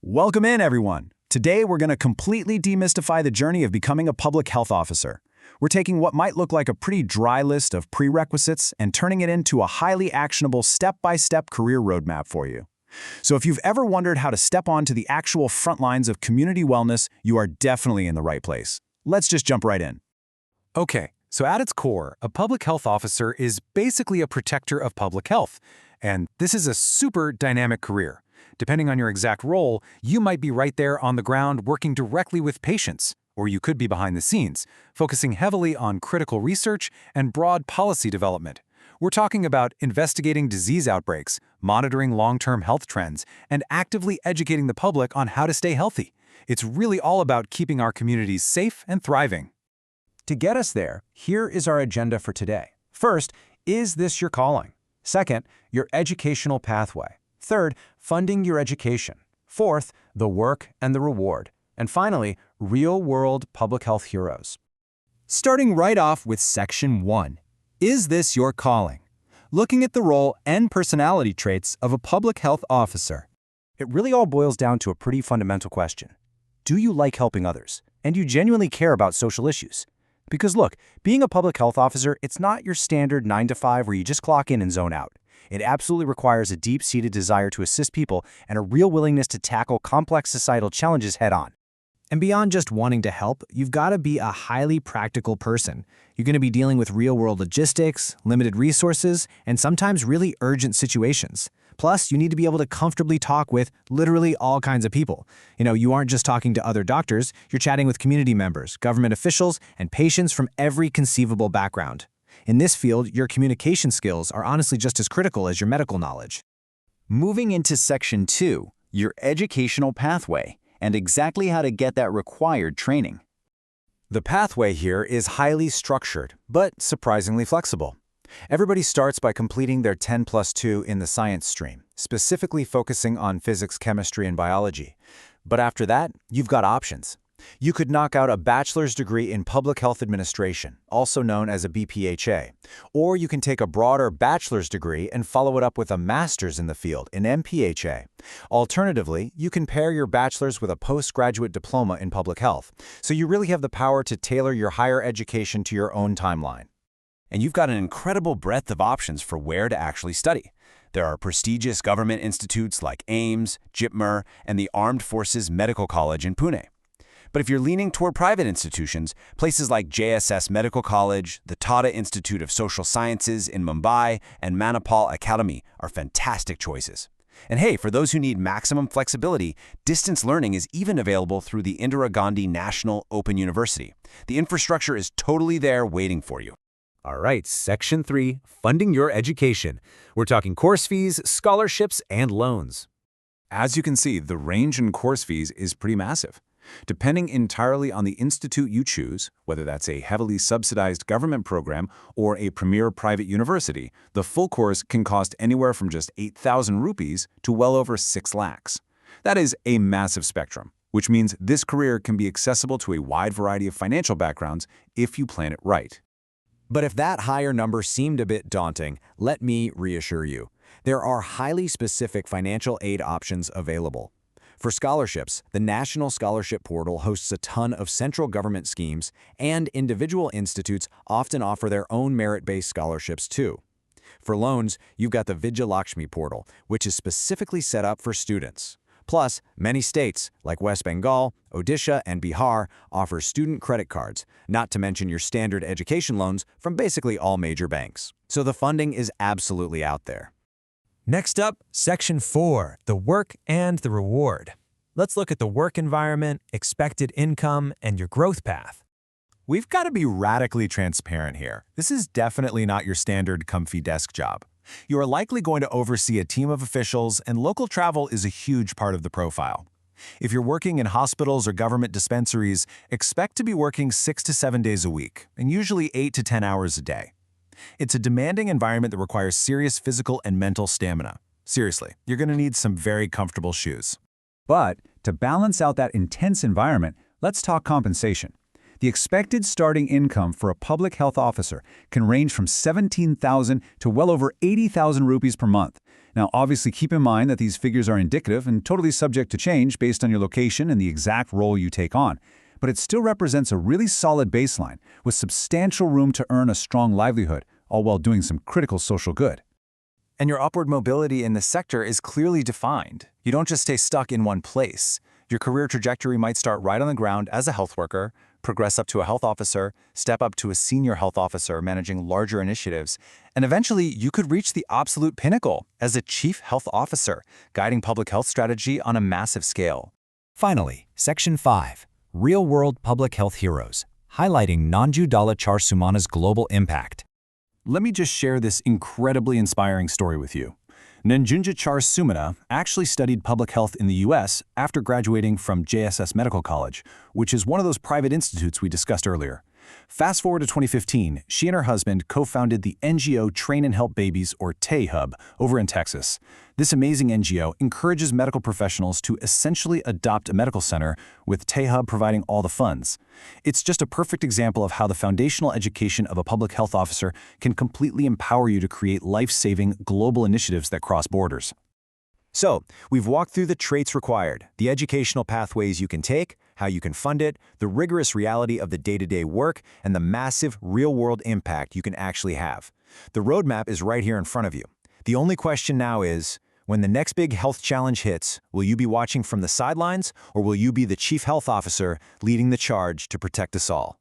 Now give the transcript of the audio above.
Welcome in, everyone. Today, we're going to completely demystify the journey of becoming a public health officer. We're taking what might look like a pretty dry list of prerequisites and turning it into a highly actionable step-by-step career roadmap for you. So if you've ever wondered how to step onto the actual front lines of community wellness, you are definitely in the right place. Let's just jump right in. Okay, so at its core, a public health officer is basically a protector of public health. And this is a super dynamic career. Depending on your exact role, you might be right there on the ground working directly with patients, or you could be behind the scenes, focusing heavily on critical research and broad policy development. We're talking about investigating disease outbreaks, monitoring long-term health trends, and actively educating the public on how to stay healthy. It's really all about keeping our communities safe and thriving. To get us there, here is our agenda for today. First, is this your calling? Second, your educational pathway. Third, funding your education. Fourth, the work and the reward. And finally, real-world public health heroes. Starting right off with Section 1. Is this your calling? Looking at the role and personality traits of a public health officer. It really all boils down to a pretty fundamental question. Do you like helping others? And do you genuinely care about social issues? Because look, being a public health officer, it's not your standard 9 to 5 where you just clock in and zone out. It absolutely requires a deep-seated desire to assist people and a real willingness to tackle complex societal challenges head-on. And beyond just wanting to help, you've got to be a highly practical person. You're going to be dealing with real-world logistics, limited resources, and sometimes really urgent situations. Plus, you need to be able to comfortably talk with literally all kinds of people. You aren't just talking to other doctors, you're chatting with community members, government officials, and patients from every conceivable background. In this field, your communication skills are honestly just as critical as your medical knowledge. Moving into Section 2, your educational pathway, and exactly how to get that required training. The pathway here is highly structured, but surprisingly flexible. Everybody starts by completing their 10+2 in the science stream, specifically focusing on physics, chemistry, and biology. But after that, you've got options. You could knock out a bachelor's degree in public health administration, also known as a BPHA, or you can take a broader bachelor's degree and follow it up with a master's in the field, an MPHA. Alternatively, you can pair your bachelor's with a postgraduate diploma in public health, so you really have the power to tailor your higher education to your own timeline. And you've got an incredible breadth of options for where to actually study. There are prestigious government institutes like AIMS, JIPMER, and the Armed Forces Medical College in Pune. But if you're leaning toward private institutions, places like JSS Medical College, the Tata Institute of Social Sciences in Mumbai, and Manipal Academy are fantastic choices. And hey, for those who need maximum flexibility, distance learning is even available through the Indira Gandhi National Open University. The infrastructure is totally there waiting for you. All right, Section 3, funding your education. We're talking course fees, scholarships, and loans. As you can see, the range in course fees is pretty massive. Depending entirely on the institute you choose, whether that's a heavily subsidized government program or a premier private university, the full course can cost anywhere from just 8,000 rupees to well over 6 lakhs. That is a massive spectrum, which means this career can be accessible to a wide variety of financial backgrounds if you plan it right. But if that higher number seemed a bit daunting, let me reassure you. There are highly specific financial aid options available. For scholarships, the National Scholarship Portal hosts a ton of central government schemes, and individual institutes often offer their own merit-based scholarships too. For loans, you've got the Vidya Lakshmi Portal, which is specifically set up for students. Plus, many states, like West Bengal, Odisha, and Bihar, offer student credit cards, not to mention your standard education loans from basically all major banks. So the funding is absolutely out there. Next up, Section 4, the work and the reward. Let's look at the work environment, expected income, and your growth path. We've got to be radically transparent here. This is definitely not your standard comfy desk job. You are likely going to oversee a team of officials, and local travel is a huge part of the profile. If you're working in hospitals or government dispensaries, expect to be working 6 to 7 days a week, and usually 8 to 10 hours a day. It's a demanding environment that requires serious physical and mental stamina. Seriously, you're going to need some very comfortable shoes. But to balance out that intense environment, let's talk compensation. The expected starting income for a public health officer can range from 17,000 to well over 80,000 rupees per month. Now, obviously, keep in mind that these figures are indicative and totally subject to change based on your location and the exact role you take on. But it still represents a really solid baseline with substantial room to earn a strong livelihood, all while doing some critical social good. And your upward mobility in this sector is clearly defined. You don't just stay stuck in one place. Your career trajectory might start right on the ground as a health worker, progress up to a health officer, step up to a senior health officer managing larger initiatives, and eventually you could reach the absolute pinnacle as a chief health officer, guiding public health strategy on a massive scale. Finally, Section 5, Real-World Public Health Heroes, highlighting Nanju Dalachar Sumana's global impact. Let me just share this incredibly inspiring story with you. Nanjunjachar Sumana actually studied public health in the US after graduating from JSS Medical College, which is one of those private institutes we discussed earlier. Fast forward to 2015, she and her husband co-founded the NGO Train and Help Babies, or TAY Hub, over in Texas. This amazing NGO encourages medical professionals to essentially adopt a medical center, with TAY Hub providing all the funds. It's just a perfect example of how the foundational education of a public health officer can completely empower you to create life-saving global initiatives that cross borders. So, we've walked through the traits required, the educational pathways you can take, how you can fund it, the rigorous reality of the day-to-day work, and the massive real-world impact you can actually have. The roadmap is right here in front of you. The only question now is, when the next big health challenge hits, will you be watching from the sidelines, or will you be the chief health officer leading the charge to protect us all?